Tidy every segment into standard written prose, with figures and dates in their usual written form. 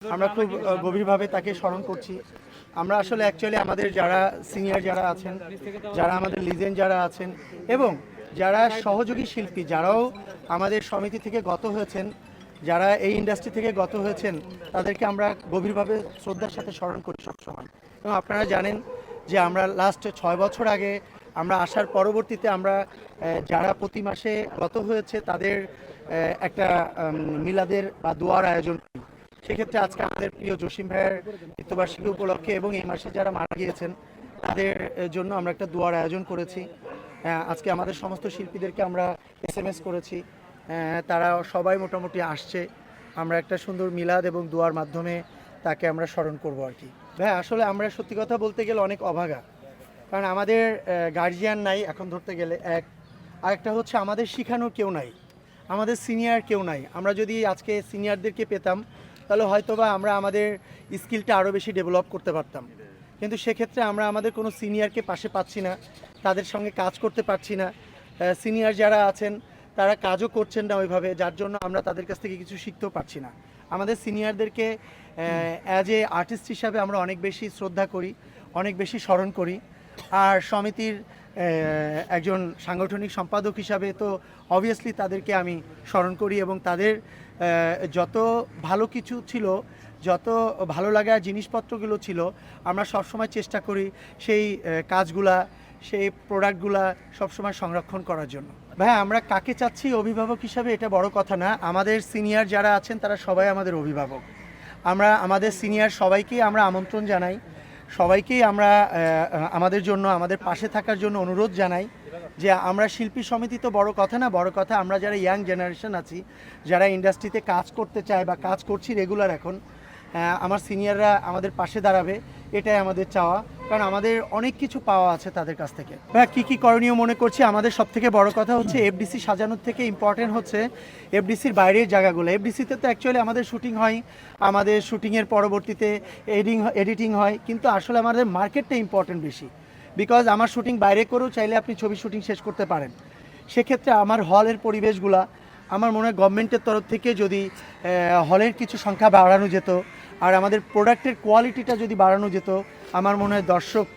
আমরা খুব গভীরভাবে তাকে স্মরণ করছি। আমরা আসলে অ্যাকচুয়ালি আমাদের যারা সিনিয়র যারা আছেন, যারা আমাদের লিজেন্ড যারা আছেন এবং যারা সহযোগী শিল্পী যারাও আমাদের সমিতি থেকে গত হয়েছেন, যারা এই ইন্ডাস্ট্রি থেকে গত হয়েছেন, তাদেরকে আমরা গভীরভাবে শ্রদ্ধার সাথে স্মরণ করি সবসময়। এবং আপনারা জানেন যে আমরা লাস্ট 6 বছর আগে আমরা আসার পরবর্তীতে আমরা যারা প্রতি মাসে গত হয়েছে তাদের একটা মিলাদের বা দোয়ার আয়োজন করি। সেক্ষেত্রে আজকে আমাদের প্রিয় জসিম ভাইয়ের মৃত্যুবার্ষিকী উপলক্ষে এবং এই মাসে যারা মারা গিয়েছেন তাদের জন্য আমরা একটা দোয়ার আয়োজন করেছি। আজকে আমাদের সমস্ত শিল্পীদেরকে আমরা SMS করেছি, তারা সবাই মোটামুটি আসছে। আমরা একটা সুন্দর মিলাদ এবং দোয়ার মাধ্যমে তাকে আমরা স্মরণ করবো আর কি। ভাই আসলে আমরা সত্যি কথা বলতে গেলে অনেক অভাগা, কারণ আমাদের গার্জিয়ান নাই এখন ধরতে গেলে আরেকটা হচ্ছে আমাদের শেখানোর কেউ নাই, আমাদের সিনিয়র কেউ নাই। আমরা যদি আজকে সিনিয়রদেরকে পেতাম তাহলে হয়তোবা আমরা আমাদের স্কিলটা আরও বেশি ডেভেলপ করতে পারতাম, কিন্তু সেক্ষেত্রে আমরা আমাদের কোনো সিনিয়রকে পাশে পাচ্ছি না, তাদের সঙ্গে কাজ করতে পারছি না। সিনিয়র যারা আছেন তারা কাজও করছেন না ওইভাবে, যার জন্য আমরা তাদের কাছ থেকে কিছু শিখতেও পারছি না। আমাদের সিনিয়রদেরকে অ্যাজ এ আর্টিস্ট হিসাবে আমরা অনেক বেশি শ্রদ্ধা করি, অনেক বেশি স্মরণ করি। আর সমিতির একজন সাংগঠনিক সম্পাদক হিসাবে তো অবভিয়াসলি তাদেরকে আমি স্মরণ করি এবং তাদের যত ভালো কিছু ছিল, যত ভালো লাগার জিনিসপত্রগুলো ছিল, আমরা সবসময় চেষ্টা করি সেই কাজগুলা, সেই প্রোডাক্টগুলা সবসময় সংরক্ষণ করার জন্য। ভাই আমরা কাকে চাচ্ছি অভিভাবক হিসাবে এটা বড় কথা না, আমাদের সিনিয়র যারা আছেন তারা সবাই আমাদের অভিভাবক। আমরা আমাদের সিনিয়র সবাইকেই আমরা আমন্ত্রণ জানাই, সবাইকেই আমরা আমাদের জন্য আমাদের পাশে থাকার জন্য অনুরোধ জানাই যে আমরা শিল্পী সমিতি তো বড় কথা না, বড় কথা আমরা যারা ইয়াং জেনারেশন আছি, যারা ইন্ডাস্ট্রিতে কাজ করতে চায় বা কাজ করছি রেগুলার এখন, আমার সিনিয়ররা আমাদের পাশে দাঁড়াবে, এটাই আমাদের চাওয়া, কারণ আমাদের অনেক কিছু পাওয়া আছে তাদের কাছ থেকে। কী কী করণীয় মনে করছি, আমাদের সবথেকে বড় কথা হচ্ছে FDC সাজানোর থেকে ইম্পর্টেন্ট হচ্ছে FDCর বাইরের জায়গাগুলো। FDCতে তো অ্যাকচুয়ালি আমাদের শুটিং হয়, আমাদের শুটিংয়ের পরবর্তীতে এডিটিং হয়, কিন্তু আসলে আমাদের মার্কেটটা ইম্পর্টেন্ট বেশি, বিকজ আমার শুটিং বাইরে করেও চাইলে আপনি ছবি শুটিং শেষ করতে পারেন। সেক্ষেত্রে আমার হলের পরিবেশগুলা আমার মনে হয় গভর্নমেন্টের তরফ থেকে যদি হলের কিছু সংখ্যা বাড়ানো যেত আর আমাদের প্রোডাক্টের কোয়ালিটিটা যদি বাড়ানো যেত, আমার মনে হয় দর্শক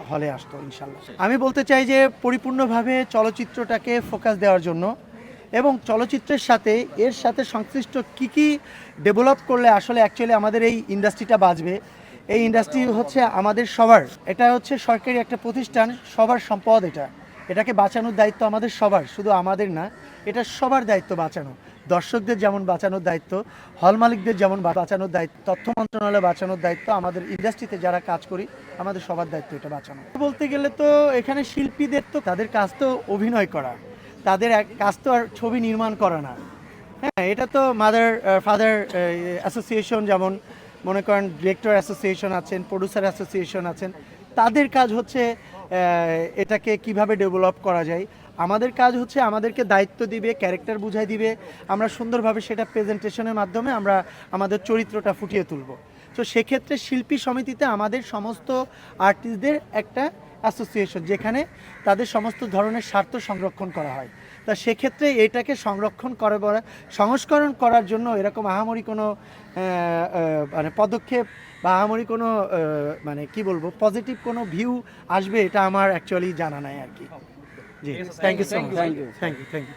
হলে আসতো ইনশাল্লাহ। আমি বলতে চাই যে পরিপূর্ণভাবে চলচ্চিত্রটাকে ফোকাস দেওয়ার জন্য এবং চলচ্চিত্রের সাথে এর সাথে সংশ্লিষ্ট কী ডেভেলপ করলে আসলে অ্যাকচুয়ালি আমাদের এই ইন্ডাস্ট্রিটা বাঁচবে। এই ইন্ডাস্ট্রি হচ্ছে আমাদের সবার, এটা হচ্ছে সরকারি একটা প্রতিষ্ঠান, সবার সম্পদ, এটাকে বাঁচানোর দায়িত্ব আমাদের সবার, শুধু আমাদের না, এটা সবার দায়িত্ব বাঁচানো। দর্শকদের যেমন বাঁচানোর দায়িত্ব, হল মালিকদের যেমন বাঁচানোর দায়িত্ব, তথ্য মন্ত্রণালয় বাঁচানোর দায়িত্ব, আমাদের ইন্ডাস্ট্রিতে যারা কাজ করি আমাদের সবার দায়িত্ব এটা বাঁচানো। বলতে গেলে তো এখানে শিল্পীদের তো তাদের কাজ তো অভিনয় করা, তাদের কাজ তো আর ছবি নির্মাণ করা না। হ্যাঁ, এটা তো মাদার ফাদার অ্যাসোসিয়েশন, যেমন মনে করেন ডিরেক্টর অ্যাসোসিয়েশন আছেন, প্রডিউসার অ্যাসোসিয়েশন আছেন, তাদের কাজ হচ্ছে এটাকে কিভাবে ডেভেলপ করা যায়। আমাদের কাজ হচ্ছে আমাদেরকে দায়িত্ব দিবে, ক্যারেক্টার বুঝাই দিবে, আমরা সুন্দরভাবে সেটা প্রেজেন্টেশনের মাধ্যমে আমরা আমাদের চরিত্রটা ফুটিয়ে তুলব। তো সেক্ষেত্রে শিল্পী সমিতিতে আমাদের সমস্ত আর্টিস্টদের একটা অ্যাসোসিয়েশন, যেখানে তাদের সমস্ত ধরনের স্বার্থ সংরক্ষণ করা হয়। তা সেক্ষেত্রে এটাকে সংরক্ষণ সংস্করণ করার জন্য এরকম আহামরি কোনো মানে পদক্ষেপ বা আহামরি কোনো মানে কি বলবো পজিটিভ কোনো ভিউ আসবে এটা আমার অ্যাকচুয়ালি জানা নাই আর কি। জি, thank you so much, thank you.